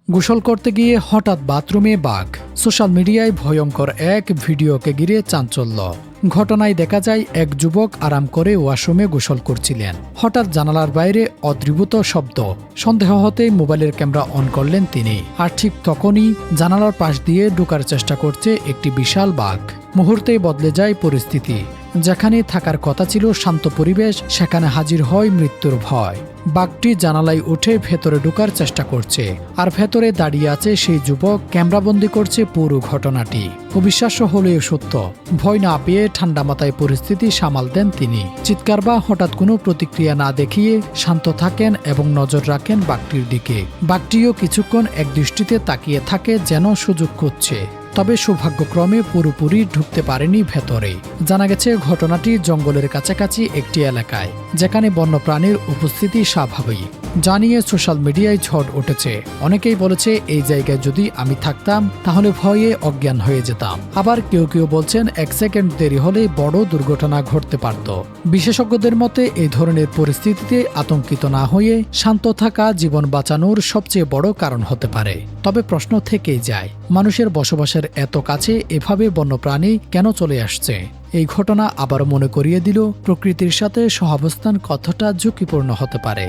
গোসল করতে গিয়ে হঠাৎ বাথরুমে বাঘ। সোশ্যাল মিডিয়ায় ভয়ঙ্কর এক ভিডিওকে ঘিরে চাঞ্চল্য। ঘটনায় দেখা যায় এক যুবক আরাম করে ওয়াশরুমে গোসল করছিলেন। হঠাৎ জানালার বাইরে অদ্ভুত শব্দ। সন্দেহ হতেই মোবাইলের ক্যামেরা অন করলেন তিনি। আর ঠিক তখনই জানালার পাশ দিয়ে ঢোকার চেষ্টা করছে একটি বিশাল বাঘ। মুহূর্তেই বদলে যায় পরিস্থিতি। যেখানে থাকার কথা ছিল শান্ত পরিবেশ, সেখানে হাজির হয় মৃত্যুর ভয়। বাঘটি জানালায় উঠে ভেতরে ঢোকার চেষ্টা করছে, আর ভেতরে দাঁড়িয়ে আছে সেই যুবক। ক্যামেরাবন্দি করছে পুরো ঘটনাটি। অবিশ্বাস্য হলেও সত্য। ভয় না পেয়ে ঠান্ডা মাথায় পরিস্থিতি সামাল দেন তিনি। চিৎকার বা হঠাৎ কোনো প্রতিক্রিয়া না দেখিয়ে শান্ত থাকেন এবং নজর রাখেন বাঘটির দিকে। বাঘটিও কিছুক্ষণ একদৃষ্টিতে তাকিয়ে থাকে, যেন সুযোগ খুঁজছে। তবে সৌভাগ্যক্রমে পুরোপুরি ঢুকতে পারেনি ভেতরে। জানা গেছে ঘটনাটি জঙ্গলের কাছাকাছি একটি এলাকায়, যেখানে বন্যপ্রাণীর উপস্থিতি স্বাভাবিক। জানিয়ে সোশ্যাল মিডিয়ায় ঝড় উঠেছে। অনেকেই বলেছে এই জায়গায় যদি আমি থাকতাম তাহলে ভয়ে অজ্ঞান হয়ে যেতাম। আবার কেউ কেউ বলছেন 1 সেকেন্ড দেরি হলে বড় দুর্ঘটনা ঘটতে পারত। বিশেষজ্ঞদের মতে এই ধরনের পরিস্থিতিতে আতঙ্কিত না হয়ে শান্ত থাকা জীবন বাঁচানোর সবচেয়ে বড় কারণ হতে পারে। তবে প্রশ্ন থেকেই যায়, মানুষের বসবাসের এত কাছে এভাবে বন্যপ্রাণী কেন চলে আসছে? এই ঘটনা আবারও মনে করিয়ে দিল প্রকৃতির সাথে সহাবস্থান কতটা ঝুঁকিপূর্ণ হতে পারে।